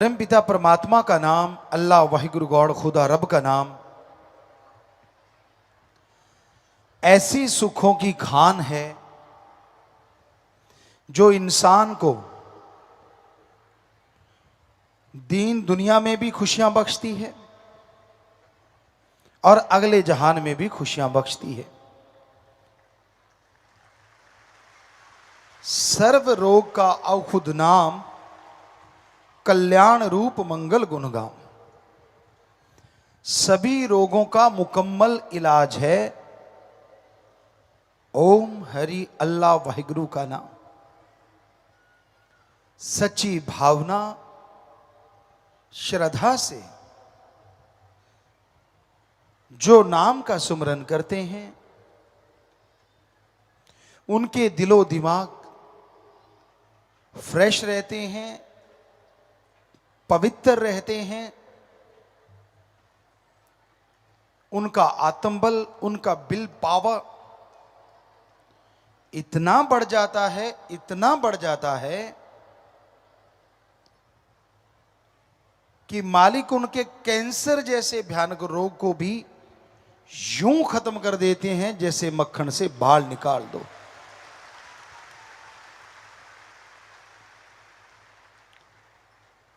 परम पिता परमात्मा का नाम, अल्लाह वाहिगुरु गॉड खुदा रब का नाम ऐसी सुखों की खान है जो इंसान को दीन दुनिया में भी खुशियां बख्शती है और अगले जहान में भी खुशियां बख्शती है। सर्व रोग का औखुद नाम, कल्याण रूप मंगल गुणगाम। सभी रोगों का मुकम्मल इलाज है ओम हरि अल्लाह वाहिगुरु का नाम। सच्ची भावना श्रद्धा से जो नाम का सुमरन करते हैं उनके दिलो दिमाग फ्रेश रहते हैं, पवित्र रहते हैं। उनका आत्मबल, उनका विल पावर इतना बढ़ जाता है, इतना बढ़ जाता है कि मालिक उनके कैंसर जैसे भयानक रोग को भी यूं खत्म कर देते हैं जैसे मक्खन से बाल निकाल दो।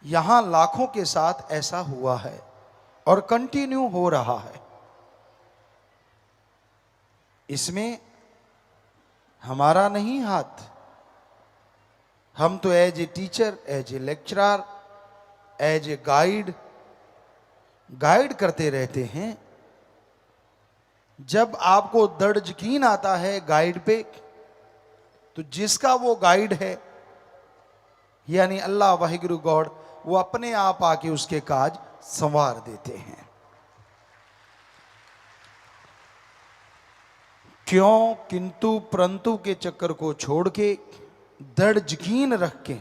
यहां लाखों के साथ ऐसा हुआ है और कंटिन्यू हो रहा है। इसमें हमारा नहीं हाथ। हम तो as a teacher, as a lecturer, as a guide करते रहते हैं। जब आपको दृढ़ यकीन आता है गाइड पे, तो जिसका वो गाइड है यानी अल्लाह वाहिगुरु गॉड, वो अपने आप आके उसके काज संवार देते हैं। क्यों, किंतु परंतु के चक्कर को छोड़ के दृढ़ यकीन रख के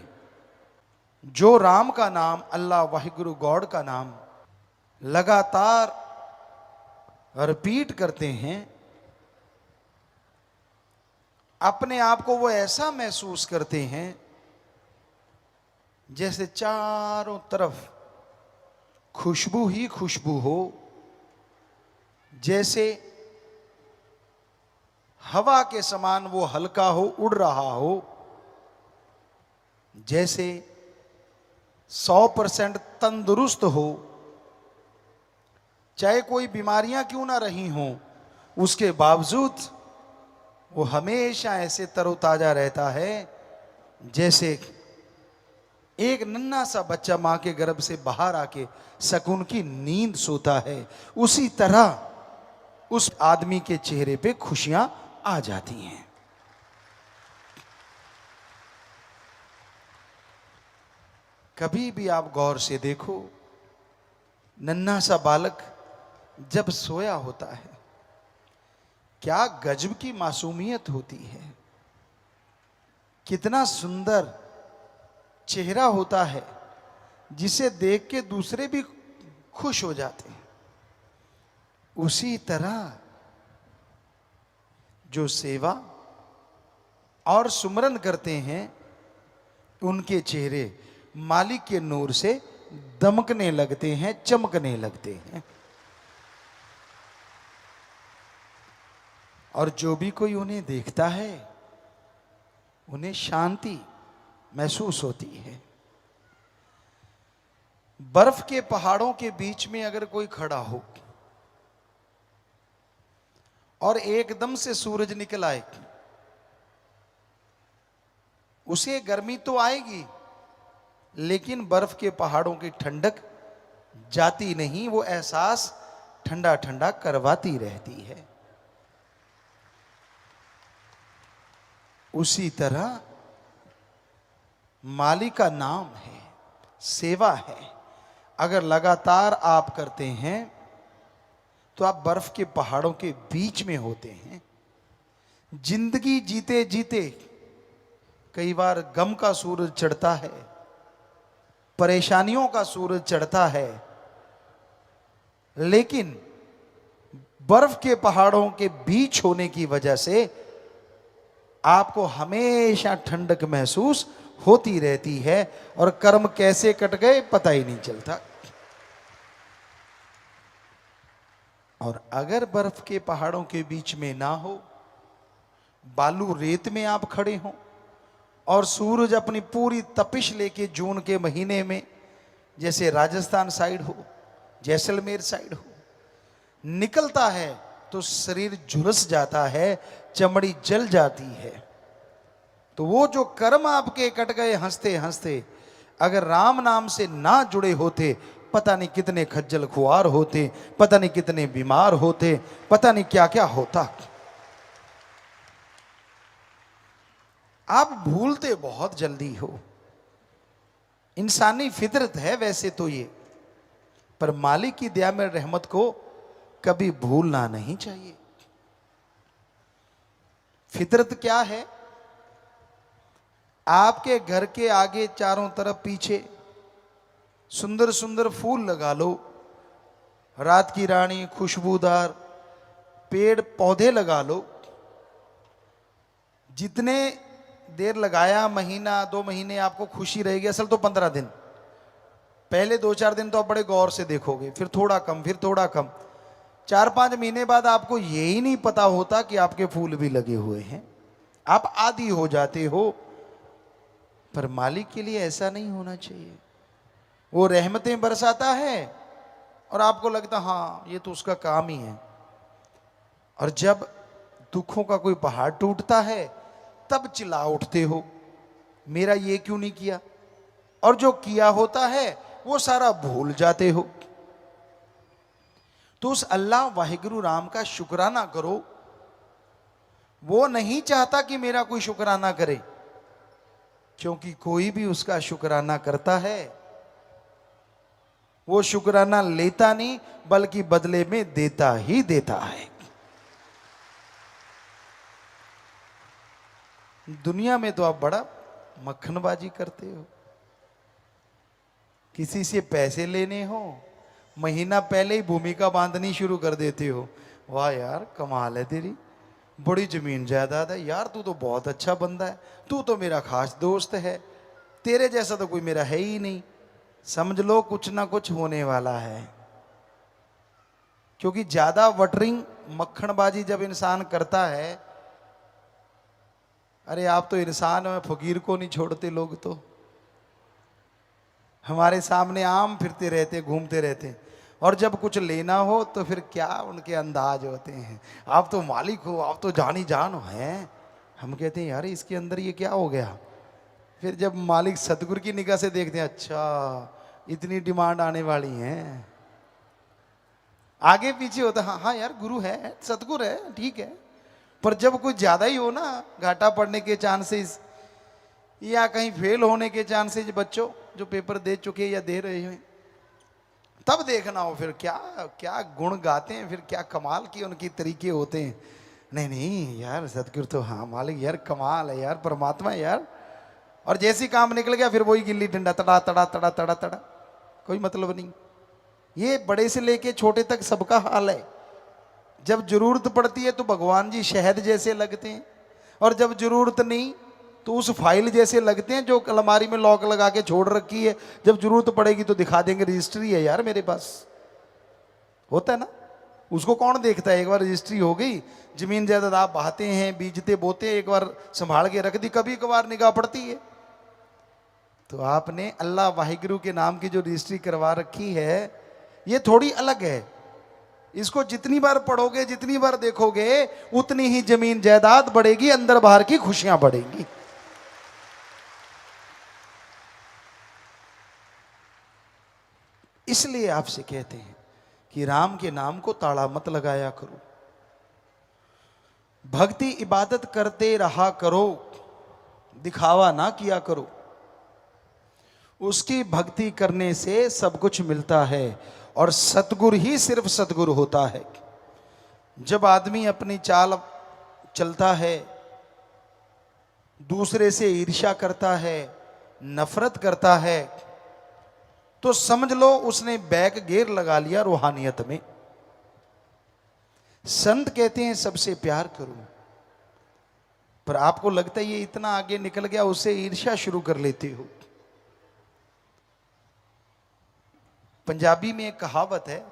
जो राम का नाम, अल्लाह वाहिगुरु गॉड का नाम लगातार रिपीट करते हैं, अपने आप को वो ऐसा महसूस करते हैं जैसे चारों तरफ खुशबू ही खुशबू हो, जैसे हवा के समान वो हल्का हो, उड़ रहा हो, जैसे 100% तंदुरुस्त हो, चाहे कोई बीमारियां क्यों ना रही हों, उसके बावजूद वो हमेशा ऐसे तरोताजा रहता है जैसे एक नन्हा सा बच्चा मां के गर्भ से बाहर आके सुकून की नींद सोता है। उसी तरह उस आदमी के चेहरे पे खुशियां आ जाती हैं। कभी भी आप गौर से देखो, नन्हा सा बालक जब सोया होता है, क्या गजब की मासूमियत होती है, कितना सुंदर चेहरा होता है जिसे देख के दूसरे भी खुश हो जाते हैं। उसी तरह जो सेवा और सुमरन करते हैं, उनके चेहरे मालिक के नूर से दमकने लगते हैं, चमकने लगते हैं। और जो भी कोई उन्हें देखता है उन्हें शांति महसूस होती है। बर्फ के पहाड़ों के बीच में अगर कोई खड़ा हो और एकदम से सूरज निकल आए, उसे गर्मी तो आएगी, लेकिन बर्फ के पहाड़ों की ठंडक जाती नहीं, वो एहसास ठंडा ठंडा करवाती रहती है। उसी तरह मालिक का नाम है, सेवा है, अगर लगातार आप करते हैं तो आप बर्फ के पहाड़ों के बीच में होते हैं। जिंदगी जीते जीते कई बार गम का सूरज चढ़ता है, परेशानियों का सूरज चढ़ता है, लेकिन बर्फ के पहाड़ों के बीच होने की वजह से आपको हमेशा ठंडक महसूस होती रहती है और कर्म कैसे कट गए पता ही नहीं चलता। और अगर बर्फ के पहाड़ों के बीच में ना हो, बालू रेत में आप खड़े हो और सूरज अपनी पूरी तपिश लेके जून के महीने में, जैसे राजस्थान साइड हो, जैसलमेर साइड हो, निकलता है तो शरीर झुलस जाता है, चमड़ी जल जाती है। तो वो जो कर्म आपके कट गए हंसते हंसते, अगर राम नाम से ना जुड़े होते, पता नहीं कितने खज्जल खुआर होते, पता नहीं कितने बीमार होते, पता नहीं क्या क्या होता। आप भूलते बहुत जल्दी हो, इंसानी फितरत है वैसे तो ये, पर मालिक की दया में रहमत को कभी भूलना नहीं चाहिए। फितरत क्या है? आपके घर के आगे चारों तरफ पीछे सुंदर सुंदर फूल लगा लो, रात की रानी, खुशबूदार पेड़ पौधे लगा लो। जितने देर लगाया, महीना 2 महीने आपको खुशी रहेगी, असल तो 15 दिन। पहले 2-4 दिन तो आप बड़े गौर से देखोगे, फिर थोड़ा कम, फिर थोड़ा कम। 4-5 महीने बाद आपको यही नहीं पता होता कि आपके फूल भी लगे हुए हैं, आप आदी हो जाते हो। पर मालिक के लिए ऐसा नहीं होना चाहिए। वो रहमतें बरसाता है और आपको लगता हाँ ये तो उसका काम ही है, और जब दुखों का कोई पहाड़ टूटता है तब चिल्ला उठते हो मेरा ये क्यों नहीं किया, और जो किया होता है वो सारा भूल जाते हो। तो उस अल्लाह वाहिगुरु राम का शुक्राना करो। वो नहीं चाहता कि मेरा कोई शुक्राना करे, क्योंकि कोई भी उसका शुक्राना करता है वो शुक्राना लेता नहीं, बल्कि बदले में देता ही देता है। दुनिया में तो आप बड़ा मक्खनबाजी करते हो, किसी से पैसे लेने हो, महीना पहले ही भूमिका बांधनी शुरू कर देते हो। वाह यार कमाल है तेरी, बड़ी जमीन जायदाद है यार, तू तो बहुत अच्छा बंदा है, तू तो मेरा खास दोस्त है, तेरे जैसा तो कोई मेरा है ही नहीं। समझ लो कुछ ना कुछ होने वाला है, क्योंकि ज्यादा वटरिंग मक्खनबाजी जब इंसान करता है, अरे आप तो इंसान में फकीर को नहीं छोड़ते लोग, तो हमारे सामने आम फिरते रहते, घूमते रहते, और जब कुछ लेना हो तो फिर क्या उनके अंदाज होते हैं, आप तो मालिक हो, आप तो जानी जान हो हैं। हम कहते हैं यार इसके अंदर ये क्या हो गया। फिर जब मालिक सतगुरु की निगाह से देखते हैं, अच्छा इतनी डिमांड आने वाली है, आगे पीछे होता हाँ हाँ यार गुरु है, सतगुरु है, ठीक है। पर जब कुछ ज्यादा ही हो ना, घाटा पड़ने के चांसेस या कहीं फेल होने के चांसेस, बच्चों जो पेपर दे चुके या दे रहे हैं, तब देखना हो फिर क्या क्या गुण गाते हैं, फिर क्या कमाल की उनकी तरीके होते हैं। नहीं नहीं यार सतगुरु तो हाँ मालिक यार कमाल है यार, परमात्मा है यार। और जैसी काम निकल गया फिर वही गिल्ली डंडा, तड़ा तड़ा तड़ा तड़ा तड़ा, कोई मतलब नहीं। ये बड़े से लेके छोटे तक सबका हाल है। जब जरूरत पड़ती है तो भगवान जी शहद जैसे लगते हैं, और जब जरूरत नहीं तो उस फाइल जैसे लगते हैं जो अलमारी में लॉक लगा के छोड़ रखी है, जब जरूरत पड़ेगी तो दिखा देंगे रजिस्ट्री है यार मेरे पास, होता है ना। उसको कौन देखता है, एक बार रजिस्ट्री हो गई, जमीन जायदाद आप बहाते हैं, बीजते बोते, एक बार संभाल के रख दी, कभी कभार निगाह पड़ती है। तो आपने अल्लाह वाहिगुरु के नाम की जो रजिस्ट्री करवा रखी है ये थोड़ी अलग है। इसको जितनी बार पढ़ोगे, जितनी बार देखोगे, उतनी ही जमीन जायदाद बढ़ेगी, अंदर बाहर की खुशियां बढ़ेंगी। इसलिए आपसे कहते हैं कि राम के नाम को ताड़ा मत लगाया करो, भक्ति इबादत करते रहा करो, दिखावा ना किया करो। उसकी भक्ति करने से सब कुछ मिलता है, और सतगुरु ही सिर्फ सतगुरु होता है। जब आदमी अपनी चाल चलता है, दूसरे से ईर्ष्या करता है, नफरत करता है, तो समझ लो उसने बैक गियर लगा लिया रूहानियत में। संत कहते हैं सबसे प्यार करो, पर आपको लगता है ये इतना आगे निकल गया, उससे ईर्ष्या शुरू कर लेते हो। पंजाबी में एक कहावत है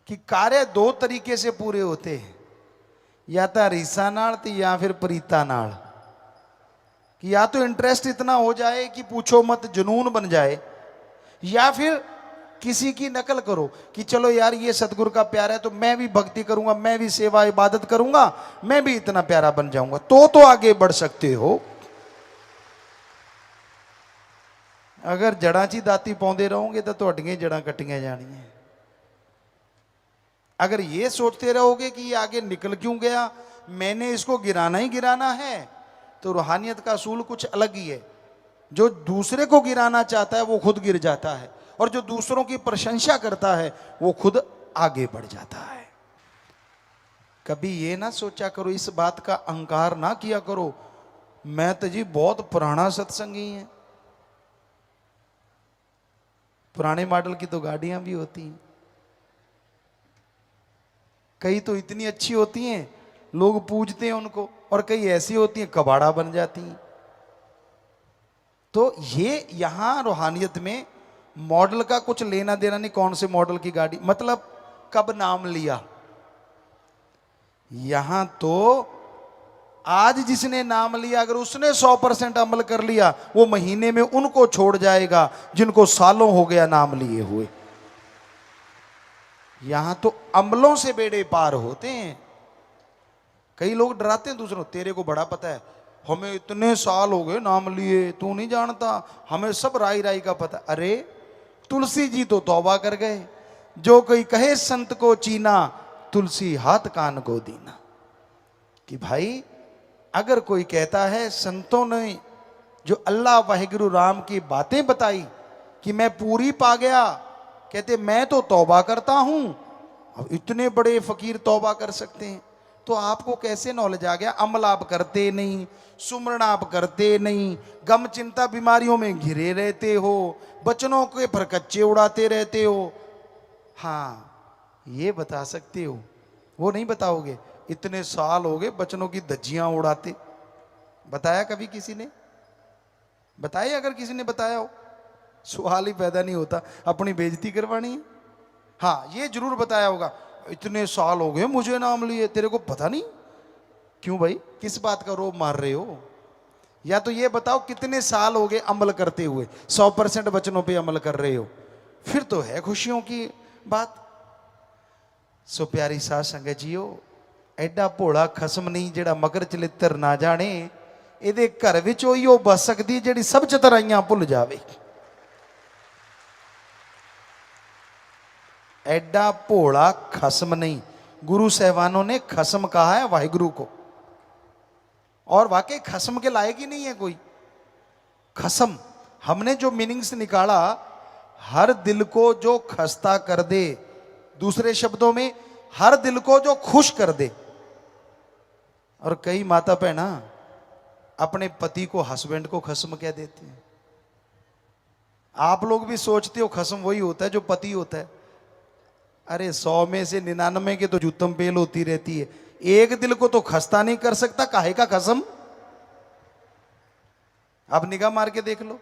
कि कार्य दो तरीके से पूरे होते हैं, या तो रीसा नाल या फिर प्रीता नाल। कि या तो इंटरेस्ट इतना हो जाए कि पूछो मत, जुनून बन जाए, या फिर किसी की नकल करो कि चलो यार ये सतगुरु का प्यार है तो मैं भी भक्ति करूंगा, मैं भी सेवा इबादत करूंगा, मैं भी इतना प्यारा बन जाऊंगा, तो आगे बढ़ सकते हो। अगर जड़ा ची दाती पाउंदे रहोगे तो तुहाडियां जड़ां कट्टियां जानियां। अगर ये सोचते रहोगे कि ये आगे निकल क्यों गया, मैंने इसको गिराना ही गिराना है, तो रूहानियत का असूल कुछ अलग ही है। जो दूसरे को गिराना चाहता है वो खुद गिर जाता है, और जो दूसरों की प्रशंसा करता है वो खुद आगे बढ़ जाता है। कभी ये ना सोचा करो, इस बात का अहंकार ना किया करो, मैं तो जी बहुत पुराना सत्संगी है। पुराने मॉडल की तो गाड़ियां भी होती हैं, कई तो इतनी अच्छी होती हैं लोग पूजते हैं उनको, और कई ऐसी होती हैं कबाड़ा बन जाती हैं। तो ये यहां रूहानियत में मॉडल का कुछ लेना देना नहीं, कौन से मॉडल की गाड़ी, मतलब कब नाम लिया। यहां तो आज जिसने नाम लिया, अगर उसने 100% अमल कर लिया, वो महीने में उनको छोड़ जाएगा जिनको सालों हो गया नाम लिए हुए। यहां तो अमलों से बेड़े पार होते हैं। कई लोग डराते हैं दूसरों, तेरे को बड़ा पता है, हमें इतने साल हो गए नाम लिए, तू नहीं जानता, हमें सब राई राई का पता। अरे तुलसी जी तो तौबा कर गए, जो कोई कहे संत को चीना, तुलसी हाथ कान को दीना। कि भाई अगर कोई कहता है संतों ने जो अल्लाह वाहिगुरु राम की बातें बताई कि मैं पूरी पा गया, कहते मैं तो तौबा करता हूं, अब इतने बड़े फकीर तौबा कर सकते हैं, तो आपको कैसे नॉलेज आ गया? अमल आप करते नहीं, सुमरण आप करते नहीं, गम चिंता बीमारियों में घिरे रहते हो, बचनों के फरकच्चे उड़ाते रहते हो। हाँ ये बता सकते हो, वो नहीं बताओगे इतने साल हो गए बचनों की धज्जियां उड़ाते। बताया कभी किसी ने? बताया? अगर किसी ने बताया हो, सवाल ही पैदा नहीं होता, अपनी बेइज्जती करवानी है। हाँ ये जरूर बताया होगा, इतने साल हो गए मुझे नाम लिए, तेरे को पता नहीं। क्यों भाई, किस बात का रोब मार रहे हो? या तो ये बताओ कितने साल हो गए अमल करते हुए, 100% वचनों पे अमल कर रहे हो, फिर तो है खुशियों की बात। सो प्यारी साध संगत जीओ, एडा भोला खसम नहीं जेड़ा मगर चलित्र ना जाने, ਇਹਦੇ घर विच ਉਹੀ ਉਹ बस सकती ਜਿਹੜੀ सब चतुराइयां भुल जावे। एडा भोला खसम नहीं, गुरु साहबानों ने खसम कहा है वाहिगुरु को, और वाकई खसम के लायक ही नहीं है कोई। खसम हमने जो मीनिंग्स निकाला, हर दिल को जो खस्ता कर दे, दूसरे शब्दों में हर दिल को जो खुश कर दे। और कई माता बहना अपने पति को, हस्बैंड को खसम कह देते हैं। आप लोग भी सोचते हो खसम वही होता है जो पति होता है। अरे 100 में से 99 के तो जूतम पेल होती रहती है, एक दिल को तो खस्ता नहीं कर सकता, काहे का खसम? आप निगाह मार के देख लो,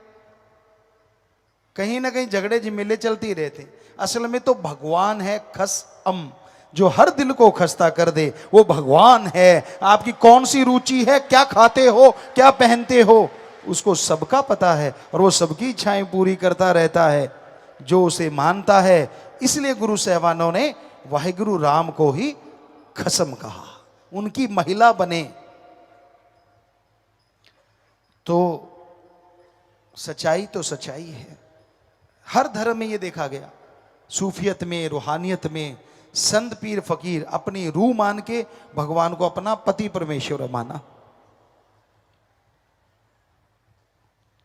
कहीं ना कहीं झगड़े झमेले चलते ही रहते। असल में तो भगवान है खसम, जो हर दिल को खस्ता कर दे, वो भगवान है। आपकी कौन सी रुचि है, क्या खाते हो, क्या पहनते हो, उसको सबका पता है, और वो सबकी इच्छाएं पूरी करता रहता है जो उसे मानता है। इसलिए गुरु साहबानों ने वाहिगुरु राम को ही खसम कहा, उनकी महिला बने। तो सच्चाई तो सच्चाई है, हर धर्म में ये देखा गया। सूफियत में, रूहानियत में संत पीर फकीर अपनी रूह मान के भगवान को अपना पति परमेश्वर माना।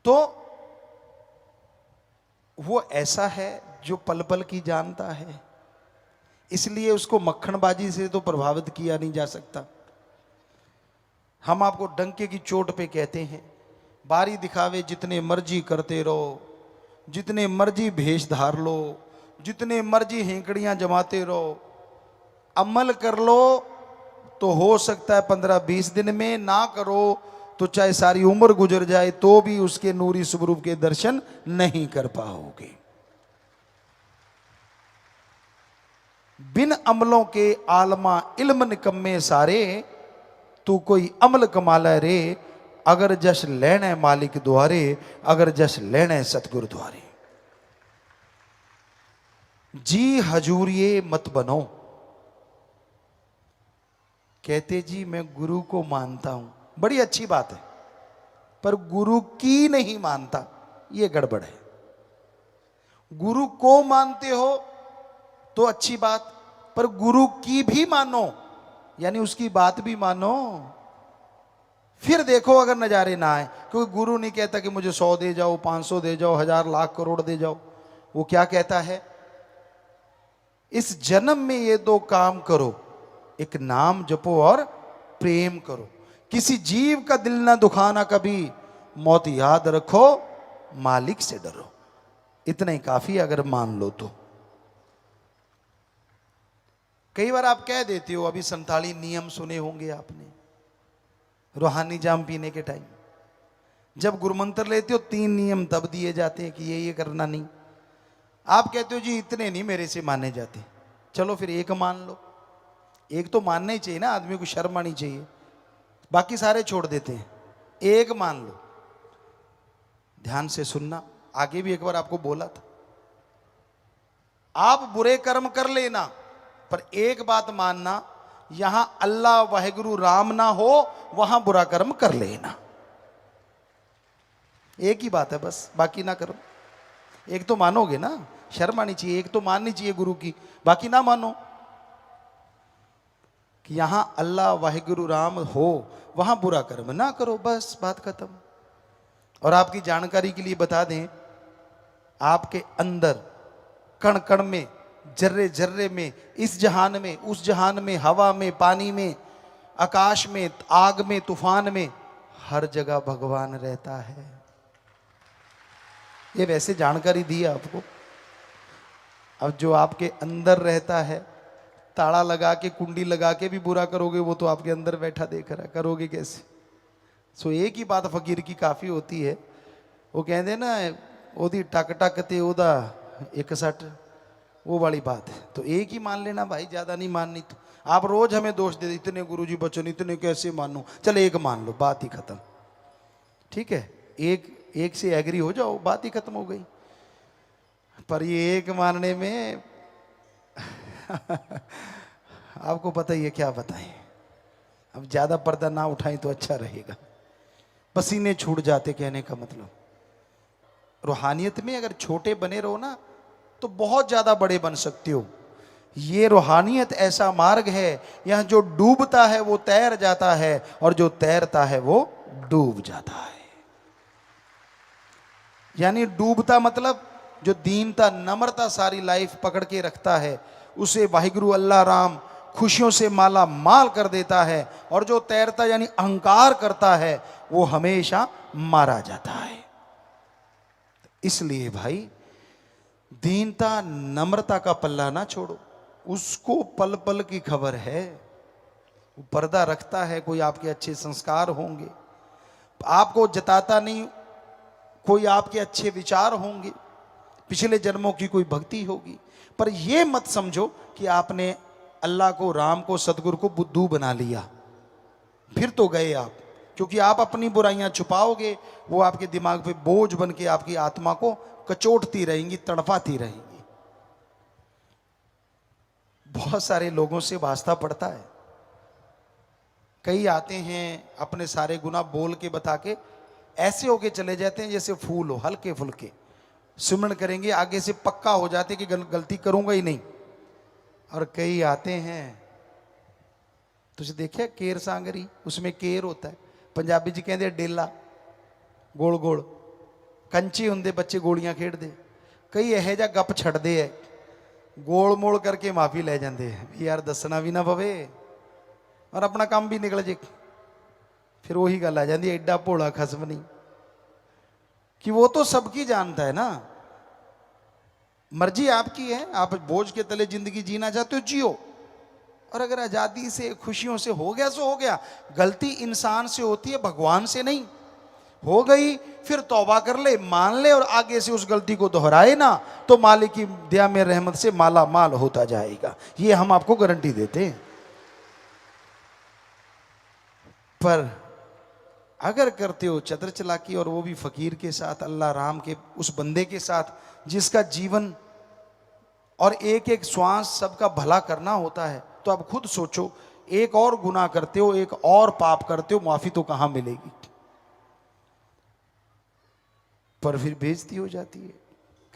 तो वो ऐसा है जो पल पल की जानता है, इसलिए उसको मक्खनबाजी से तो प्रभावित किया नहीं जा सकता। हम आपको डंके की चोट पे कहते हैं, बारी दिखावे जितने मर्जी करते रहो, जितने मर्जी भेष धार लो, जितने मर्जी हेंकड़ियां जमाते रहो, अमल कर लो तो हो सकता है 15-20 दिन में, ना करो तो चाहे सारी उम्र गुजर जाए तो भी उसके नूरी स्वरूप के दर्शन नहीं कर पाओगे। बिन अमलों के आलमा इल्म निकम्मे सारे, तू कोई अमल कमाला रे, अगर जश लेने मालिक द्वारे, अगर जश लेने सतगुरु द्वारे। जी हजूरिये मत बनो। कहते जी मैं गुरु को मानता हूं, बड़ी अच्छी बात है, पर गुरु की नहीं मानता, यह गड़बड़ है। गुरु को मानते हो तो अच्छी बात, पर गुरु की भी मानो, यानी उसकी बात भी मानो, फिर देखो अगर नजारे ना आए। क्योंकि गुरु नहीं कहता कि मुझे 100 दे जाओ, 500 दे जाओ, 1000 लाख करोड़ दे जाओ। वो क्या कहता है, इस जन्म में ये 2 काम करो, एक नाम जपो और प्रेम करो। किसी जीव का दिल ना दुखाना कभी, मौत याद रखो, मालिक से डरो। इतना ही काफी अगर मान लो तो। कई बार आप कह देते हो, अभी 47 नियम सुने होंगे आपने रूहानी जाम पीने के टाइम। जब गुरुमंत्र लेते हो 3 नियम तब दिए जाते हैं कि ये करना नहीं। आप कहते हो जी इतने नहीं मेरे से माने जाते, चलो फिर एक मान लो। एक तो मानना ही चाहिए ना, आदमी को शर्म आनी चाहिए, बाकी सारे छोड़ देते हैं, एक मान लो। ध्यान से सुनना, आगे भी एक बार आपको बोला था, आप बुरे कर्म कर लेना, पर एक बात मानना, यहां अल्लाह वाहिगुरु राम ना हो, वहां बुरा कर्म कर लेना। एक ही बात है बस, बाकी ना करो। एक तो मानोगे ना, शर्म आनी चाहिए, एक तो माननी चाहिए गुरु की, बाकी ना मानो। कि यहां अल्लाह वाहिगुरु राम हो, वहां बुरा कर्म ना करो, बस बात खत्म। और आपकी जानकारी के लिए बता दें, आपके अंदर कण कण में, जर्रे जर्रे में, इस जहान में, उस जहान में, हवा में, पानी में, आकाश में, आग में, तूफान में, हर जगह भगवान रहता है। ये वैसे जानकारी दी है आपको। अब जो आपके अंदर रहता है, ताला लगा के, कुंडी लगा के भी बुरा करोगे, वो तो आपके अंदर बैठा देख रहा है, करोगे कैसे। सो एक ही बात फकीर की काफी होती है। वो कहते ना, ओदी टक टक ते ओदा 61, वो वाली बात है। तो एक ही मान लेना भाई, ज्यादा नहीं माननी। तो आप रोज हमें दोष दे, इतने गुरुजी बच्चों, इतने कैसे मानूं, चल एक मान लो, बात ही खत्म। ठीक है, एक से एग्री हो जाओ, बात ही खत्म हो गई। पर ये एक मानने में आपको पता ही है क्या बताएं। अब ज्यादा पर्दा ना उठाएं तो अच्छा रहेगा, पसीने छूट जाते, कहने का मतलब। रूहानियत में अगर छोटे बने रहो ना, तो बहुत ज्यादा बड़े बन सकते हो। ये रूहानियत ऐसा मार्ग है, यहां जो डूबता है वो तैर जाता है, और जो तैरता है वो डूब जाता है। यानी डूबता मतलब जो दीनता, नम्रता सारी लाइफ पकड़ के रखता है, उसे वाहिगुरु अल्लाह राम खुशियों से माला माल कर देता है। और जो तैरता यानी अहंकार करता है, वो हमेशा मारा जाता है। इसलिए भाई, दीनता नम्रता का पल्ला ना छोड़ो, उसको पल पल की खबर है। वो पर्दा रखता है, कोई आपके अच्छे संस्कार होंगे, आपको जताता नहीं, कोई आपके अच्छे विचार होंगे, पिछले जन्मों की कोई भक्ति होगी। पर यह मत समझो कि आपने अल्लाह को, राम को, सतगुरु को बुद्धू बना लिया, फिर तो गए आप। क्योंकि आप अपनी बुराइयां छुपाओगे, वो आपके दिमाग पे बोझ बन के आपकी आत्मा को कचोटती रहेंगी, तड़पाती रहेंगी। बहुत सारे लोगों से वास्ता पड़ता है। कई आते हैं, अपने सारे गुनाह बोल के बता के ऐसे होके चले जाते हैं जैसे फूल हो, हल्के फुल्के सिमरन करेंगे, आगे से पक्का हो जाते कि गलती करूंगा ही नहीं। और कई आते हैं, तुझे देखिए केर सांगरी, उसमें केर होता है, पंजाबी जी कहते डेला, गोल गोल कंचे होंगे, बच्चे गोलियां खेडते। कई यह जा गप छड़ते है, गोल मोल करके माफी ले जाते हैं, यार दसना भी ना पवे और अपना काम भी निकल जे। फिर वही गल आ जाती, एडा भोला खसम नहीं, कि वो तो सबकी जानता है ना। मर्जी आपकी है, आप बोझ के तले जिंदगी जीना चाहते हो, जियो, और अगर आज़ादी से खुशियों से हो गया सो हो गया। गलती इंसान से होती है, भगवान से नहीं। हो गई फिर तौबा कर ले, मान ले और आगे से उस गलती को दोहराए ना, तो मालिक की दया में रहमत से माला माल होता जाएगा। ये हम आपको गारंटी देते हैं। पर अगर करते हो चतर चलाकी, और वो भी फकीर के साथ, अल्लाह राम के उस बंदे के साथ जिसका जीवन और एक एक श्वास सबका भला करना होता है, तो अब खुद सोचो, एक और गुनाह करते हो, एक और पाप करते हो, माफी तो कहां मिलेगी। पर फिर बेइज्जती हो जाती है।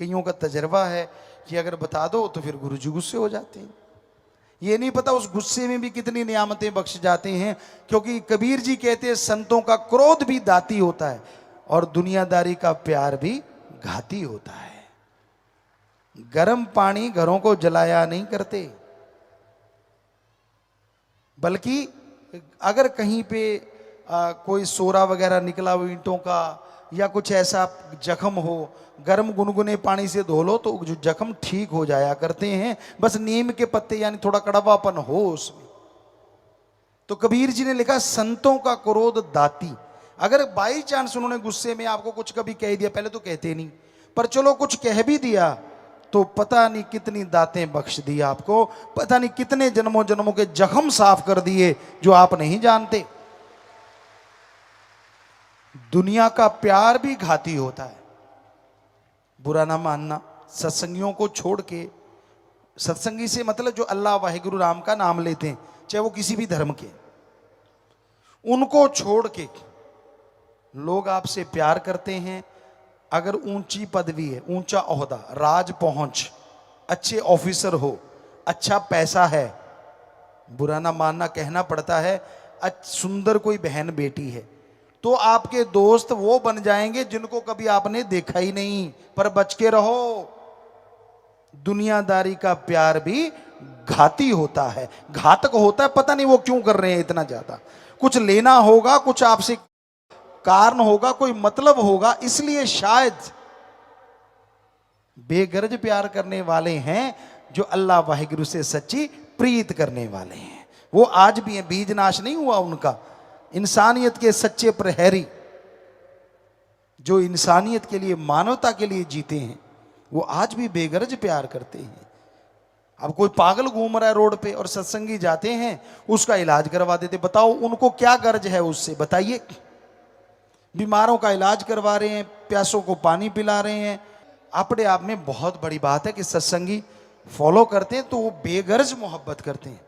कईयों का तजर्बा है कि अगर बता दो तो फिर गुरुजी गुस्से हो जाते हैं। ये नहीं पता उस गुस्से में भी कितनी नियामतें बख्श जाते हैं, क्योंकि कबीर जी कहते हैं संतों का क्रोध भी दाती होता है और दुनियादारी का प्यार भी घाती होता है। गर्म पानी घरों को जलाया नहीं करते, बल्कि अगर कहीं पे कोई सोरा वगैरह निकला हो ईंटों का, या कुछ ऐसा जख्म हो, गर्म गुनगुने पानी से धो लो तो जो जख्म ठीक हो जाया करते हैं। बस नीम के पत्ते यानी थोड़ा कड़वापन हो उसमें। तो कबीर जी ने लिखा संतों का क्रोध दाती। अगर बाई चांस उन्होंने गुस्से में आपको कुछ कभी कह दिया, पहले तो कहते नहीं, पर चलो कुछ कह भी दिया, तो पता नहीं कितनी दातें बख्श दी आपको, पता नहीं कितने जन्मों जन्मों के जख्म साफ कर दिए जो आप नहीं जानते। दुनिया का प्यार भी घाती होता है, बुरा ना मानना। सत्संगियों को छोड़ के, सत्संगी से मतलब जो अल्लाह वाहिगुरु राम का नाम लेते हैं, चाहे वो किसी भी धर्म के, उनको छोड़ के लोग आपसे प्यार करते हैं। अगर ऊंची पदवी है, ऊंचा ओहदा, राज पहुंच, अच्छे ऑफिसर हो, अच्छा पैसा है, बुरा ना मानना, कहना पड़ता है, सुंदर कोई बहन बेटी है, तो आपके दोस्त वो बन जाएंगे जिनको कभी आपने देखा ही नहीं। पर बच के रहो, दुनियादारी का प्यार भी घाती होता है, घातक होता है। पता नहीं वो क्यों कर रहे हैं इतना ज्यादा। कुछ लेना होगा, कुछ आपसे कारण होगा, कोई मतलब होगा, इसलिए शायद बेगरज प्यार करने वाले हैं जो अल्लाह वाहिगुरु से सच्ची प्रीत करने वाले हैं। वो आज भी हैं, बीज नाश नहीं हुआ उनका। इंसानियत के सच्चे प्रहरी जो इंसानियत के लिए, मानवता के लिए जीते हैं, वो आज भी बेगरज प्यार करते हैं। अब कोई पागल घूम रहा है रोड पे और सत्संगी जाते हैं, उसका इलाज करवा देते। बताओ उनको क्या गर्ज है उससे, बताइए। बीमारों का इलाज करवा रहे हैं, प्यासों को पानी पिला रहे हैं। अपने आप में बहुत बड़ी बात है कि सत्संगी फॉलो करते हैं तो वो बेगर्ज मोहब्बत करते हैं।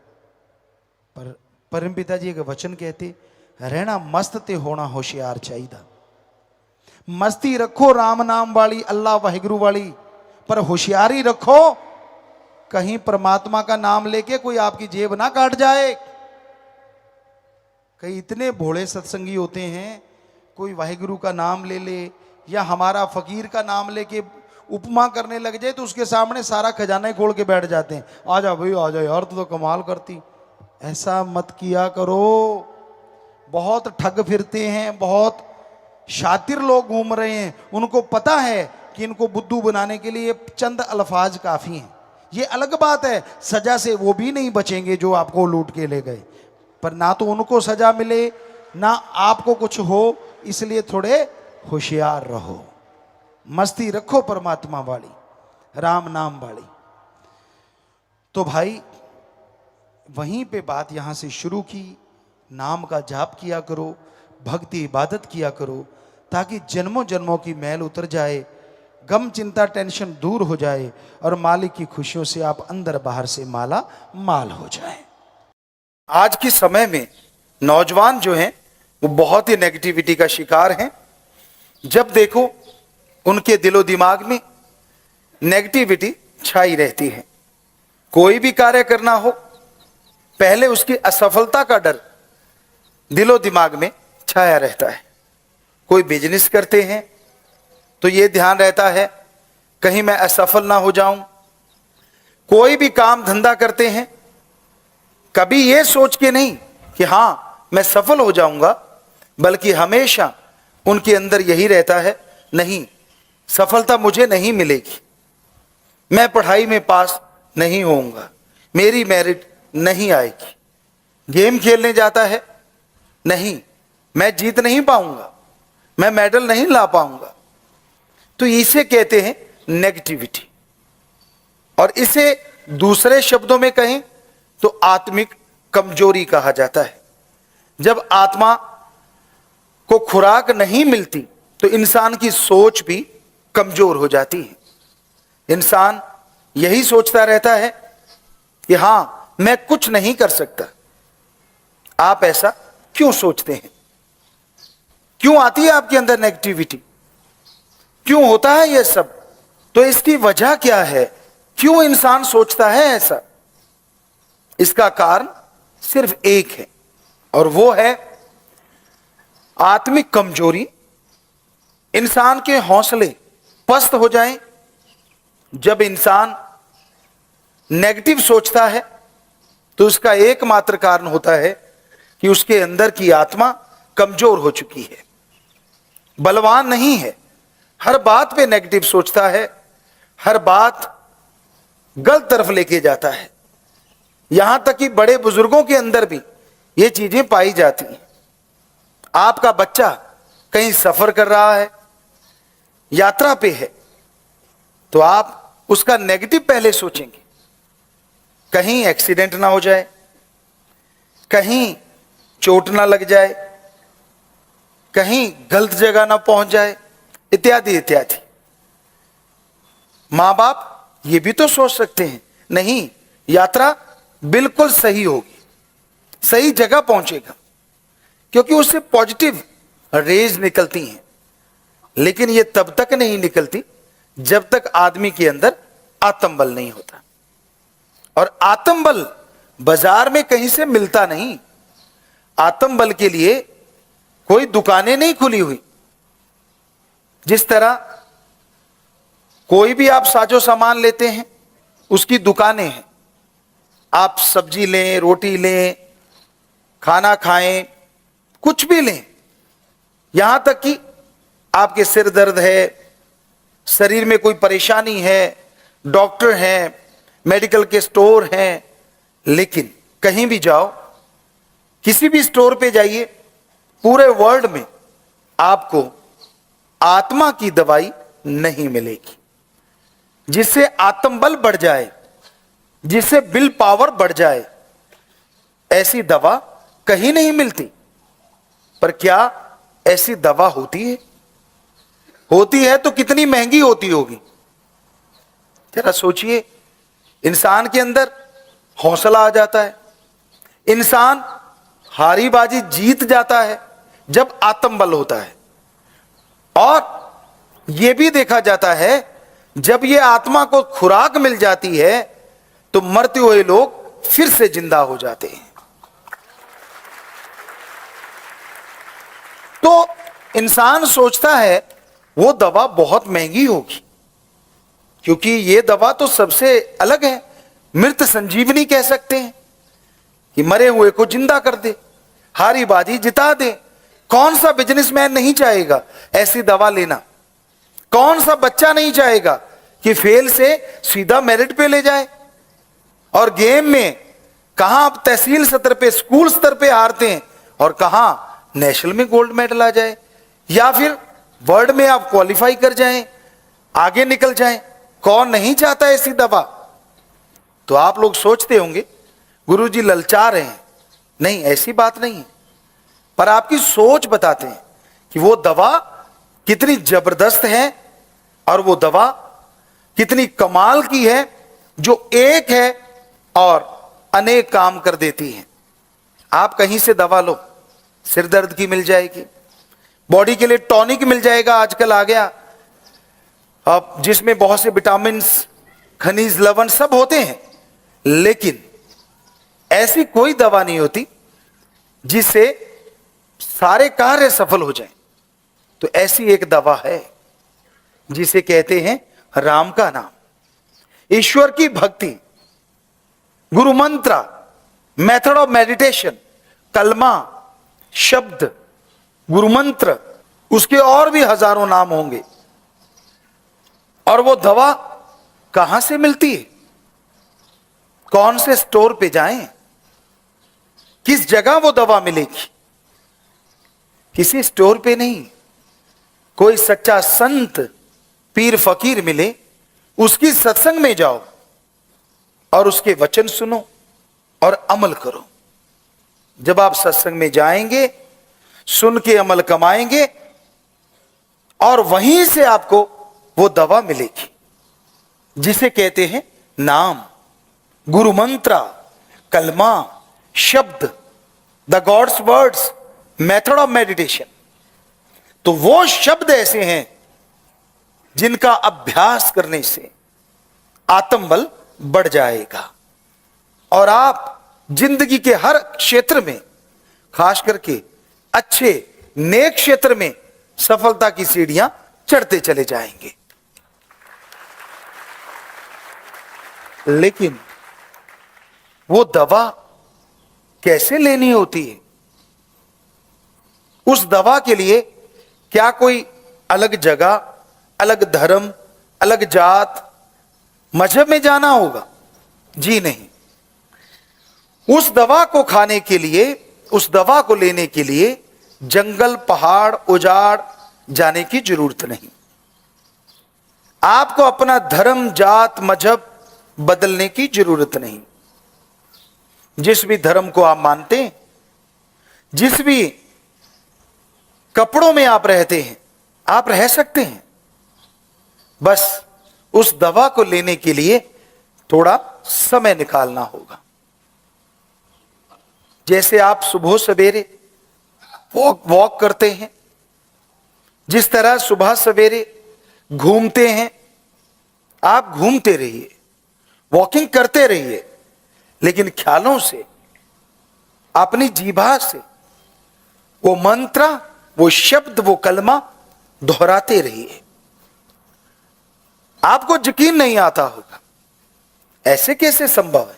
पर परम पिता जी एक वचन कहते, रहना मस्त ते होना होशियार चाहिए। मस्ती रखो राम नाम वाली, अल्लाह वाहिगुरु वाली, पर होशियारी रखो कहीं परमात्मा का नाम लेके कोई आपकी जेब ना काट जाए। कई इतने भोले सत्संगी होते हैं, कोई वाहिगुरु का नाम ले ले या हमारा फकीर का नाम लेके उपमा करने लग जाए तो उसके सामने सारा खजाना ही खोल के बैठ जाते हैं। आ जा भाई आ जा यार, तो कमाल करती। ऐसा मत किया करो। बहुत ठग फिरते हैं, बहुत शातिर लोग घूम रहे हैं, उनको पता है कि इनको बुद्धू बनाने के लिए चंद अल्फाज काफी हैं। ये अलग बात है, सजा से वो भी नहीं बचेंगे जो आपको लूट के ले गए, पर ना तो उनको सजा मिले ना आपको कुछ हो, इसलिए थोड़े होशियार रहो। मस्ती रखो परमात्मा वाली, राम नाम वाली। तो भाई वहीं पे बात यहां से शुरू की, नाम का जाप किया करो, भक्ति इबादत किया करो, ताकि जन्मों जन्मों की मैल उतर जाए, गम चिंता टेंशन दूर हो जाए और मालिक की खुशियों से आप अंदर बाहर से माला माल हो जाए। आज के समय में नौजवान जो हैं वो बहुत ही नेगेटिविटी का शिकार हैं। जब देखो उनके दिलो दिमाग में नेगेटिविटी छाई रहती है। कोई भी कार्य करना हो, पहले उसकी असफलता का डर दिलो दिमाग में छाया रहता है। कोई बिजनेस करते हैं तो यह ध्यान रहता है कहीं मैं असफल ना हो जाऊं। कोई भी काम धंधा करते हैं, कभी यह सोच के नहीं कि हां मैं सफल हो जाऊंगा, बल्कि हमेशा उनके अंदर यही रहता है, नहीं सफलता मुझे नहीं मिलेगी, मैं पढ़ाई में पास नहीं होऊंगा, मेरी मेरिट नहीं आएगी। गेम खेलने जाता है, नहीं, मैं जीत नहीं पाऊंगा, मैं मेडल नहीं ला पाऊंगा। तो इसे कहते हैं नेगेटिविटी। और इसे दूसरे शब्दों में कहें तो आत्मिक कमजोरी कहा जाता है। जब आत्मा को खुराक नहीं मिलती तो इंसान की सोच भी कमजोर हो जाती है। इंसान यही सोचता रहता है कि हां, मैं कुछ नहीं कर सकता। आप ऐसा क्यों सोचते हैं? क्यों आती है आपके अंदर नेगेटिविटी? क्यों होता है यह सब? तो इसकी वजह क्या है? क्यों इंसान सोचता है ऐसा? इसका कारण सिर्फ एक है, और वो है आत्मिक कमजोरी। इंसान के हौसले पस्त हो जाएं। जब इंसान नेगेटिव सोचता है तो उसका एकमात्र कारण होता है कि उसके अंदर की आत्मा कमजोर हो चुकी है, बलवान नहीं है। हर बात पे नेगेटिव सोचता है, हर बात गलत तरफ लेके जाता है। यहां तक कि बड़े बुजुर्गों के अंदर भी ये चीजें पाई जाती हैं। आपका बच्चा कहीं सफर कर रहा है, यात्रा पे है, तो आप उसका नेगेटिव पहले सोचेंगे। कहीं एक्सीडेंट ना हो जाए, कहीं चोट ना लग जाए, कहीं गलत जगह ना पहुंच जाए, इत्यादि इत्यादि। मां बाप ये भी तो सोच सकते हैं, नहीं, यात्रा बिल्कुल सही होगी, सही जगह पहुंचेगा, क्योंकि उससे पॉजिटिव रेज निकलती हैं। लेकिन ये तब तक नहीं निकलती जब तक आदमी के अंदर आत्मबल नहीं होता। और आत्मबल बाजार में कहीं से मिलता नहीं। आत्मबल के लिए कोई दुकानें नहीं खुली हुई। जिस तरह कोई भी आप साजो सामान लेते हैं, उसकी दुकानें हैं। आप सब्जी लें, रोटी लें, खाना खाएं, कुछ भी लें, यहां तक कि आपके सिर दर्द है, शरीर में कोई परेशानी है, डॉक्टर हैं, मेडिकल के स्टोर हैं। लेकिन कहीं भी जाओ, किसी भी स्टोर पे जाइए, पूरे वर्ल्ड में आपको आत्मा की दवाई नहीं मिलेगी, जिससे आत्मबल बढ़ जाए, जिससे विल पावर बढ़ जाए। ऐसी दवा कहीं नहीं मिलती। पर क्या ऐसी दवा होती है? होती है तो कितनी महंगी होती होगी? जरा सोचिए। इंसान के अंदर हौसला आ जाता है, इंसान हारी बाजी जीत जाता है जब आत्मबल होता है। और यह भी देखा जाता है, जब यह आत्मा को खुराक मिल जाती है तो मरते हुए लोग फिर से जिंदा हो जाते हैं। तो इंसान सोचता है वो दवा बहुत महंगी होगी, क्योंकि ये दवा तो सबसे अलग है। मृत संजीवनी कह सकते हैं कि मरे हुए को जिंदा कर दे, हारी बाजी जिता दे। कौन सा बिजनेसमैन नहीं चाहेगा ऐसी दवा लेना? कौन सा बच्चा नहीं चाहेगा कि फेल से सीधा मेरिट पे ले जाए? और गेम में कहां आप तहसील स्तर पे, स्कूल स्तर पे हारते हैं, और कहां नेशनल में गोल्ड मेडल आ जाए, या फिर वर्ल्ड में आप क्वालिफाई कर जाएं, आगे निकल जाएं। कौन नहीं चाहता ऐसी दवा? तो आप लोग सोचते होंगे गुरुजी ललचा रहे हैं। नहीं, ऐसी बात नहीं है। पर आपकी सोच बताते हैं कि वो दवा कितनी जबरदस्त है और वो दवा कितनी कमाल की है, जो एक है और अनेक काम कर देती है। आप कहीं से दवा लो, सिर दर्द की मिल जाएगी, बॉडी के लिए टॉनिक मिल जाएगा, आजकल आ गया, अब जिसमें बहुत से विटामिन, खनिज, लवण सब होते हैं। लेकिन ऐसी कोई दवा नहीं होती जिससे सारे कार्य सफल हो जाएं। तो ऐसी एक दवा है जिसे कहते हैं राम का नाम, ईश्वर की भक्ति, गुरु मंत्र, मेथड ऑफ मेडिटेशन, कलमा, शब्द, गुरु मंत्र, उसके और भी हजारों नाम होंगे। और वो दवा कहां से मिलती है? कौन से स्टोर पे जाएं? किस जगह वो दवा मिलेगी? किसी स्टोर पे नहीं। कोई सच्चा संत पीर फकीर मिले, उसकी सत्संग में जाओ और उसके वचन सुनो और अमल करो। जब आप सत्संग में जाएंगे, सुन के अमल कमाएंगे और वहीं से आपको वो दवा मिलेगी जिसे कहते हैं नाम, गुरु मंत्रा, कलमा, शब्द, the gods words, method of meditation. तो वो शब्द ऐसे हैं जिनका अभ्यास करने से आत्मबल बढ़ जाएगा और आप जिंदगी के हर क्षेत्र में, खास करके अच्छे नेक क्षेत्र में सफलता की सीढ़ियां चढ़ते चले जाएंगे। लेकिन वो दवा कैसे लेनी होती है? उस दवा के लिए क्या कोई अलग जगह, अलग धर्म, अलग जात, मजहब में जाना होगा? जी नहीं। उस दवा को खाने के लिए, उस दवा को लेने के लिए जंगल, पहाड़, उजाड़ जाने की जरूरत नहीं। आपको अपना धर्म, जात, मजहब बदलने की जरूरत नहीं। जिस भी धर्म को आप मानते हैं, जिस भी कपड़ों में आप रहते हैं, आप रह सकते हैं। बस उस दवा को लेने के लिए थोड़ा समय निकालना होगा। जैसे आप सुबह सवेरे वॉक करते हैं, जिस तरह सुबह सवेरे घूमते हैं, आप घूमते रहिए, वॉकिंग करते रहिए, लेकिन ख्यालों से, अपनी जीभा से वो मंत्र, वो शब्द, वो कलमा दोहराते रहिए। आपको यकीन नहीं आता होगा, ऐसे कैसे संभव है?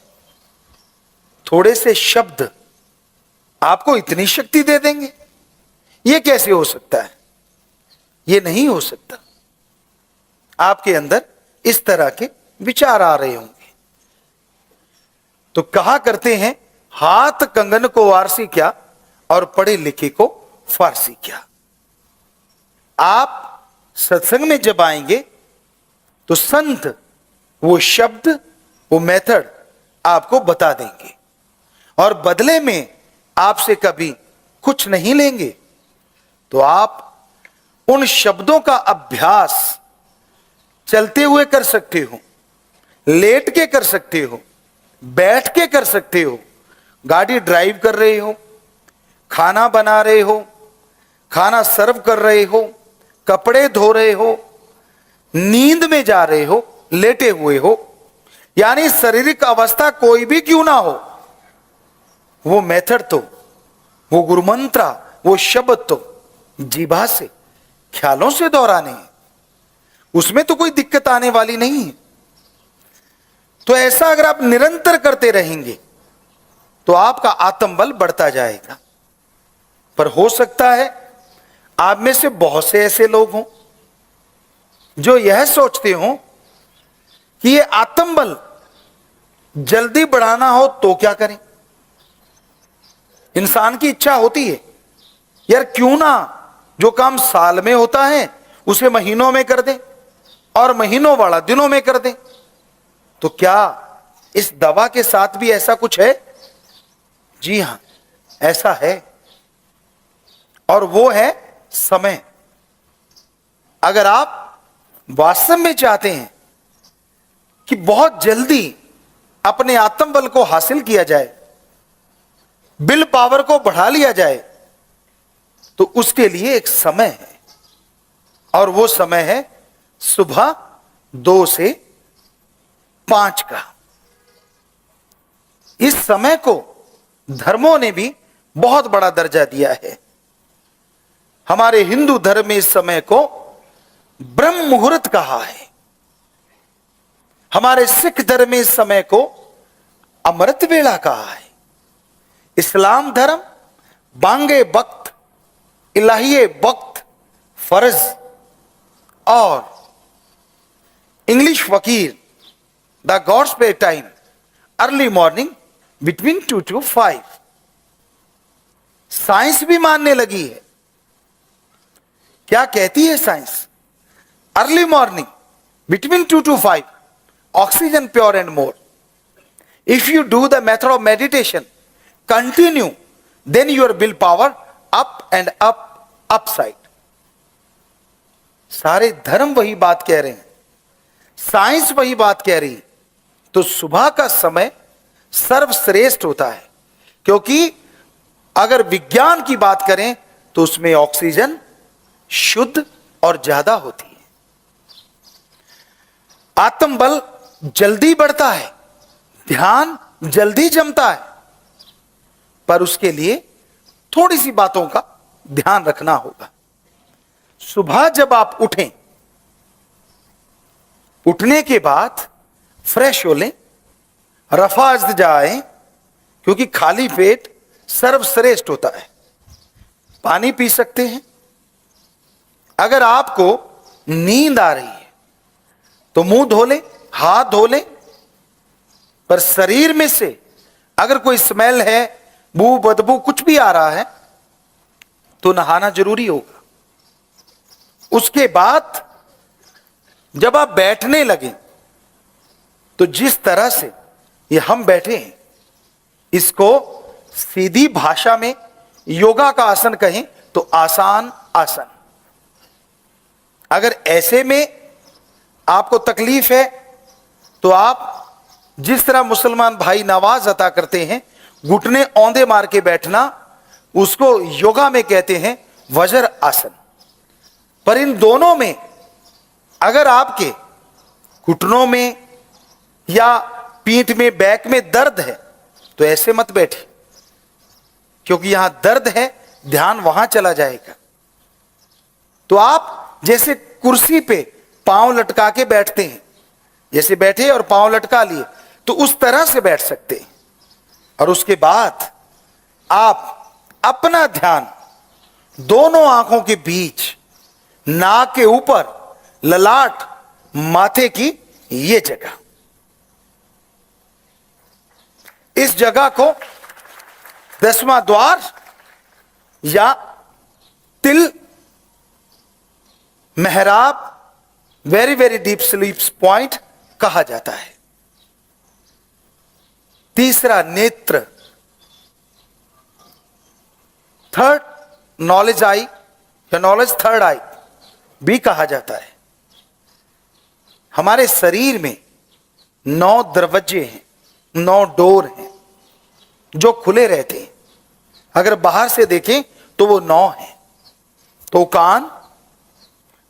थोड़े से शब्द आपको इतनी शक्ति दे देंगे? ये कैसे हो सकता है? ये नहीं हो सकता। आपके अंदर इस तरह के विचार आ रहे होंगे। तो कहा करते हैं, हाथ कंगन को वारसी क्या और पढ़े लिखे को फारसी क्या। आप सत्संग में जब आएंगे तो संत वो शब्द, वो मेथड आपको बता देंगे और बदले में आपसे कभी कुछ नहीं लेंगे। तो आप उन शब्दों का अभ्यास चलते हुए कर सकते हो, लेट के कर सकते हो, बैठ के कर सकते हो, गाड़ी ड्राइव कर रहे हो, खाना बना रहे हो, खाना सर्व कर रहे हो, कपड़े धो रहे हो, नींद में जा रहे हो, लेटे हुए हो, यानी शारीरिक अवस्था कोई भी क्यों ना हो, वो मेथड तो, वो गुरु मंत्र, वो शब्द तो जीभा से, ख्यालों से दोहराने हैं। उसमें तो कोई दिक्कत आने वाली नहीं है। तो ऐसा अगर आप निरंतर करते रहेंगे तो आपका आत्मबल बढ़ता जाएगा। पर हो सकता है आप में से बहुत से ऐसे लोग हों जो यह सोचते हो कि ये आत्मबल जल्दी बढ़ाना हो तो क्या करें। इंसान की इच्छा होती है, यार क्यों ना जो काम साल में होता है उसे महीनों में कर दें और महीनों वाला दिनों में कर दें। तो क्या इस दवा के साथ भी ऐसा कुछ है? जी हां, ऐसा है। और वो है समय। अगर आप वास्तव में चाहते हैं कि बहुत जल्दी अपने आत्मबल को हासिल किया जाए, विल पावर को बढ़ा लिया जाए, तो उसके लिए एक समय है और वो समय है सुबह 2 से 5 का। इस समय को धर्मों ने भी बहुत बड़ा दर्जा दिया है। हमारे हिंदू धर्म में इस समय को ब्रह्म मुहूर्त कहा है। हमारे सिख धर्म में इस समय को अमृत वेला कहा है। इस्लाम धर्म बांगे वक्त, इलाहिये वक्त, फर्ज और इंग्लिश फकीर the gods pay time early morning between 2 to 5। Science भी मानने लगी है। क्या कहती है science? Early morning between 2 to 5 oxygen pure and more. If you do the method of meditation continue, then your will power up and up upside. सारे धर्म वही बात कह रहे हैं, साइंस वही बात कह रही है। तो सुबह का समय सर्वश्रेष्ठ होता है, क्योंकि अगर विज्ञान की बात करें तो उसमें ऑक्सीजन शुद्ध और ज्यादा होती है। आत्मबल जल्दी बढ़ता है, ध्यान जल्दी जमता है, पर उसके लिए थोड़ी सी बातों का ध्यान रखना होगा। सुबह जब आप उठें, उठने के बाद फ्रेश हो लें, रफा जाएं, क्योंकि खाली पेट सर्वश्रेष्ठ होता है। पानी पी सकते हैं। अगर आपको नींद आ रही है तो मुंह धो लें, हाथ धो लें, पर शरीर में से अगर कोई स्मेल है, बू बदबू कुछ भी आ रहा है, तो नहाना जरूरी होगा। उसके बाद जब आप बैठने लगे तो जिस तरह से ये हम बैठे हैं, इसको सीधी भाषा में योगा का आसन कहें तो आसान आसन। अगर ऐसे में आपको तकलीफ है तो आप जिस तरह मुसलमान भाई नवाज अता करते हैं, घुटने औंधे मार के बैठना, उसको योगा में कहते हैं वज्र आसन। पर इन दोनों में अगर आपके घुटनों में या पीठ में, बैक में दर्द है तो ऐसे मत बैठे, क्योंकि यहां दर्द है, ध्यान वहां चला जाएगा। तो आप जैसे कुर्सी पे पांव लटका के बैठते हैं, जैसे बैठे और पांव लटका लिए, तो उस तरह से बैठ सकते हैं। और उसके बाद आप अपना ध्यान दोनों आंखों के बीच, नाक के ऊपर, ललाट, माथे की ये जगह, इस जगह को 10वां द्वार या तिल मेहराब, very very deep sleep point कहा जाता है। तीसरा नेत्र, थर्ड नॉलेज आई या नॉलेज थर्ड आई भी कहा जाता है। हमारे शरीर में 9 दरवाजे हैं, 9 डोर हैं जो खुले रहते हैं। अगर बाहर से देखें तो वो 9 हैं। तो कान,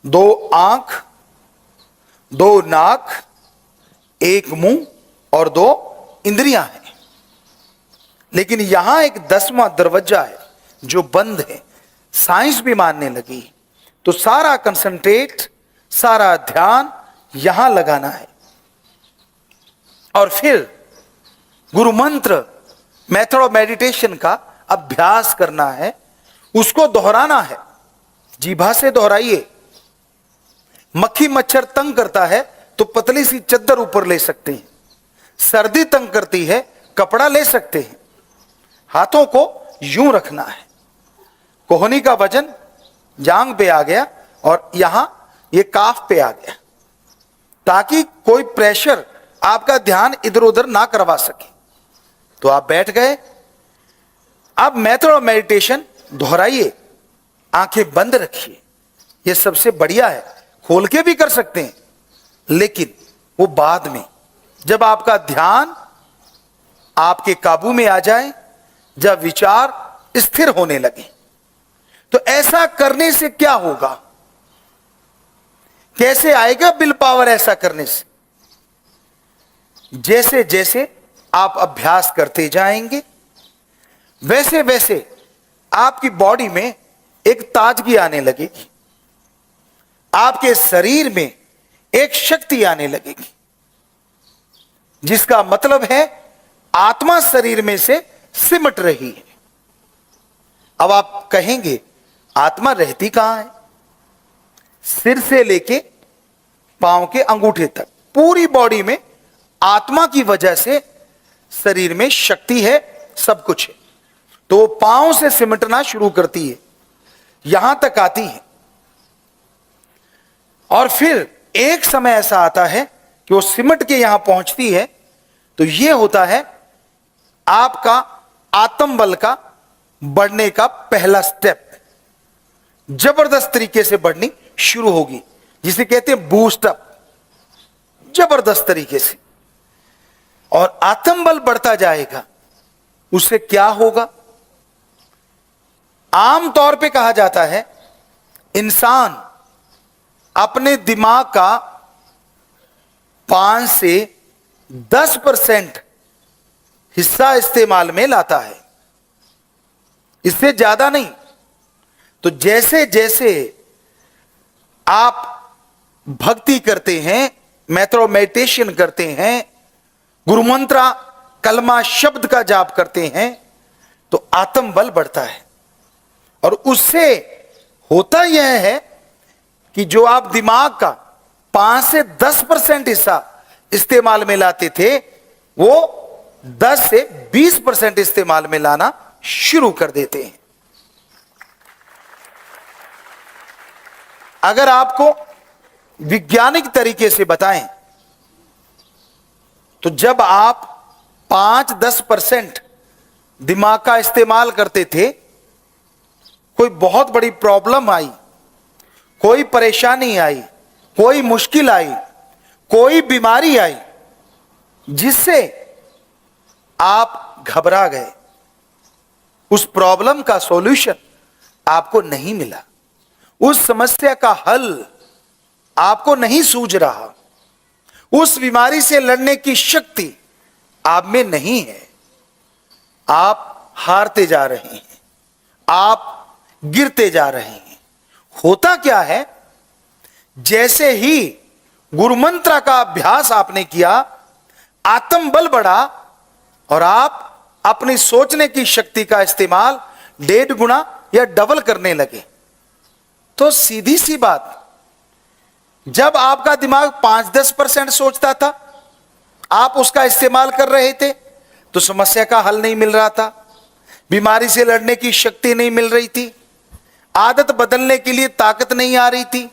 2 आंख, 2 नाक, 1 मुंह और 2 इंद्रियां हैं। लेकिन यहां एक 10वां दरवाजा है जो बंद है। साइंस भी मानने लगी, तो सारा कंसंट्रेट, सारा ध्यान यहां लगाना है। और फिर गुरु मंत्र, मेथड ऑफ मेडिटेशन का अभ्यास करना है, उसको दोहराना है। जीभा से दोहराइए। मक्खी मच्छर तंग करता है तो पतली सी चद्दर ऊपर ले सकते हैं। सर्दी तंग करती है, कपड़ा ले सकते हैं। हाथों को यूं रखना है। कोहनी का वजन जांग पे आ गया और यहां ये काफ पे आ गया, ताकि कोई प्रेशर आपका ध्यान इधर उधर ना करवा सके। तो आप बैठ गए। अब मेथड ऑफ मेडिटेशन दोहराइए, आंखें बंद रखिए। यह सबसे बढ़िया है। खोल के भी कर सकते हैं, लेकिन वो बाद में, जब आपका ध्यान आपके काबू में आ जाए, जब विचार स्थिर होने लगे। तो ऐसा करने से क्या होगा? कैसे आएगा विल पावर ऐसा करने से? जैसे जैसे आप अभ्यास करते जाएंगे, वैसे वैसे आपकी बॉडी में एक ताजगी आने लगेगी, आपके शरीर में एक शक्ति आने लगेगी, जिसका मतलब है आत्मा शरीर में से सिमट रही है। अब आप कहेंगे आत्मा रहती कहां है? सिर से लेके पांव के अंगूठे तक पूरी बॉडी में आत्मा की वजह से शरीर में शक्ति है, सब कुछ है। तो वो पांव से सिमटना शुरू करती है, यहां तक आती है। और फिर एक समय ऐसा आता है कि वो सिमट के यहां पहुंचती है, तो ये होता है आपका आत्मबल का बढ़ने का पहला स्टेप। जबरदस्त तरीके से बढ़नी शुरू होगी, जिसे कहते हैं बूस्ट अप, जबरदस्त तरीके से। और आत्मबल बढ़ता जाएगा, उससे क्या होगा? आमतौर पे कहा जाता है इंसान अपने दिमाग का 5 से 10% हिस्सा इस्तेमाल में लाता है, इससे ज्यादा नहीं। तो जैसे जैसे आप भक्ति करते हैं, मेडिटेशन करते हैं, गुरुमंत्रा कलमा शब्द का जाप करते हैं, तो आत्मबल बढ़ता है। और उससे होता यह है कि जो आप दिमाग का 5 से 10% हिस्सा इस्तेमाल में लाते थे, वो 10 से 20% इस्तेमाल में लाना शुरू कर देते हैं। अगर आपको वैज्ञानिक तरीके से बताएं, तो जब आप 5-10% दिमाग का इस्तेमाल करते थे, कोई बहुत बड़ी प्रॉब्लम आई, कोई परेशानी आई, कोई मुश्किल आई, कोई बीमारी आई, जिससे आप घबरा गए, उस प्रॉब्लम का सॉल्यूशन आपको नहीं मिला, उस समस्या का हल आपको नहीं सूझ रहा, उस बीमारी से लड़ने की शक्ति आप में नहीं है, आप हारते जा रहे हैं, आप गिरते जा रहे हैं। होता क्या है, जैसे ही गुरुमंत्र का अभ्यास आपने किया, आत्मबल बढ़ा और आप अपनी सोचने की शक्ति का इस्तेमाल 1.5 गुना या डबल करने लगे। तो सीधी सी बात, जब आपका दिमाग 5-10% सोचता था, आप उसका इस्तेमाल कर रहे थे, तो समस्या का हल नहीं मिल रहा था, बीमारी से लड़ने की शक्ति नहीं मिल रही थी, आदत बदलने के लिए ताकत नहीं आ रही थी।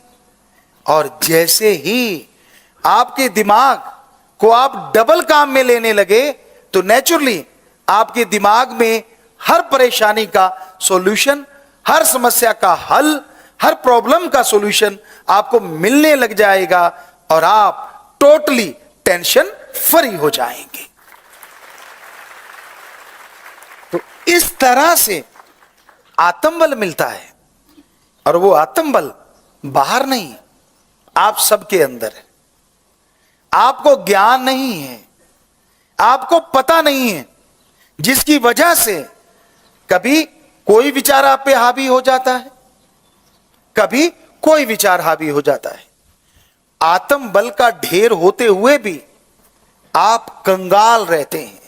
और जैसे ही आपके दिमाग को आप डबल काम में लेने लगे, तो नेचुरली आपके दिमाग में हर परेशानी का सॉल्यूशन, हर समस्या का हल, हर प्रॉब्लम का सॉल्यूशन आपको मिलने लग जाएगा और आप टोटली टेंशन फ्री हो जाएंगे। तो इस तरह से आत्मबल मिलता है, और वो आत्मबल बाहर नहीं, आप सबके अंदर है। आपको ज्ञान नहीं है, आपको पता नहीं है, जिसकी वजह से कभी कोई विचार आप पे हावी हो जाता है, कभी कोई विचार हावी हो जाता है। आत्मबल का ढेर होते हुए भी आप कंगाल रहते हैं,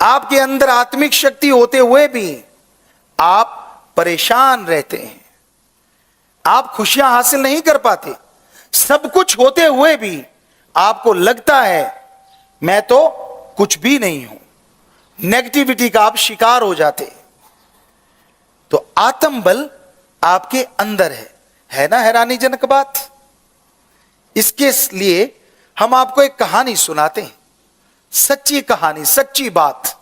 आपके अंदर आत्मिक शक्ति होते हुए भी आप परेशान रहते हैं, आप खुशियां हासिल नहीं कर पाते। सब कुछ होते हुए भी आपको लगता है मैं तो कुछ भी नहीं हूं, नेगेटिविटी का आप शिकार हो जाते। तो आत्मबल आपके अंदर है ना हैरानीजनक बात। इसके लिए हम आपको एक कहानी सुनाते हैं, सच्ची कहानी, सच्ची बात।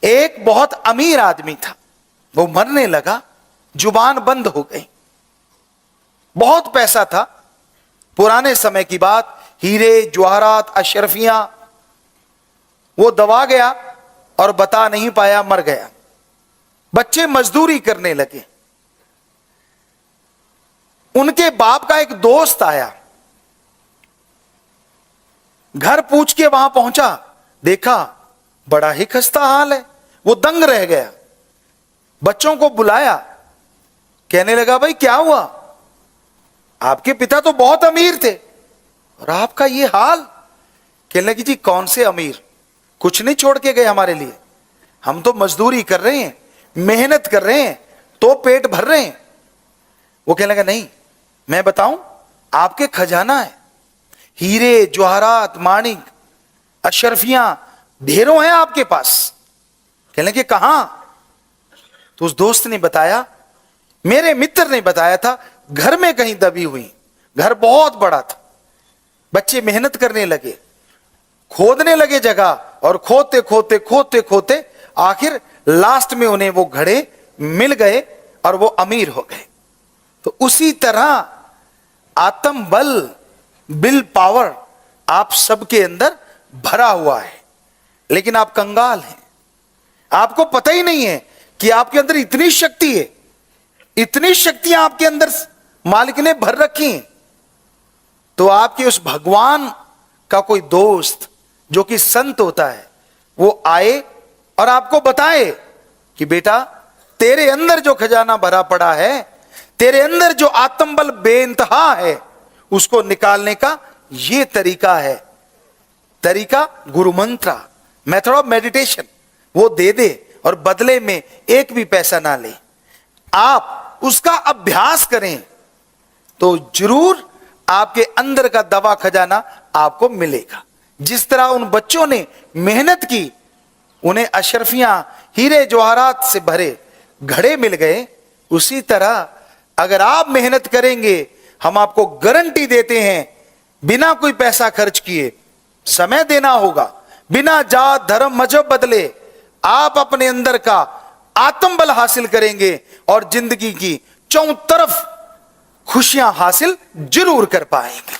एक बहुत अमीर आदमी था, वो मरने लगा, जुबान बंद हो गई, बहुत पैसा था, पुराने समय की बात, हीरे जवाहरात अशरफियां, वो दबा गया और बता नहीं पाया, मर गया। बच्चे मजदूरी करने लगे। उनके बाप का एक दोस्त आया, घर पूछ के वहां पहुंचा, देखा बड़ा ही खस्ता हाल है, वो दंग रह गया। बच्चों को बुलाया, कहने लगा भाई क्या हुआ, आपके पिता तो बहुत अमीर थे और आपका ये हाल। कहने लगी जी कौन से अमीर, कुछ नहीं छोड़ के गए हमारे लिए, हम तो मजदूरी कर रहे हैं, मेहनत कर रहे हैं, तो पेट भर रहे हैं। वो कहने लगा नहीं, मैं बताऊं, आपके खजाना है, हीरे जवाहरात माणिक अशरफियां ढेरों हैं आपके पास, कहने लगे कहां? तो उस दोस्त ने बताया, मेरे मित्र ने बताया था, घर में कहीं दबी हुई। घर बहुत बड़ा था। बच्चे मेहनत करने लगे, खोदने लगे जगह, और खोदते खोदते खोदते खोदते आखिर लास्ट में उन्हें वो घड़े मिल गए और वो अमीर हो गए। तो उसी तरह आत्म बल, विल पावर आप सबके अंदर भरा हुआ है, लेकिन आप कंगाल हैं। आपको पता ही नहीं है कि आपके अंदर इतनी शक्ति है, इतनी शक्तियां आपके अंदर मालिक ने भर रखी हैं। तो आपके उस भगवान का कोई दोस्त जो कि संत होता है, वो आए और आपको बताए कि बेटा, तेरे अंदर जो खजाना भरा पड़ा है, तेरे अंदर जो आत्मबल बेइंतहा है, उसको निकालने का ये तरीका है। तरीका गुरु मंत्र, मेथड ऑफ मेडिटेशन, वो दे दे और बदले में एक भी पैसा ना ले। आप उसका अभ्यास करें तो जरूर आपके अंदर का दवा खजाना आपको मिलेगा। जिस तरह उन बच्चों ने मेहनत की, उन्हें अशरफियां, हीरे जवाहरात से भरे घड़े मिल गए, उसी तरह अगर आप मेहनत करेंगे, हम आपको गारंटी देते हैं, बिना कोई पैसा खर्च किए, समय देना होगा, बिना जात धर्म मजहब बदले आप अपने अंदर का आत्मबल हासिल करेंगे और जिंदगी की चौं तरफ खुशियां हासिल जरूर कर पाएंगे।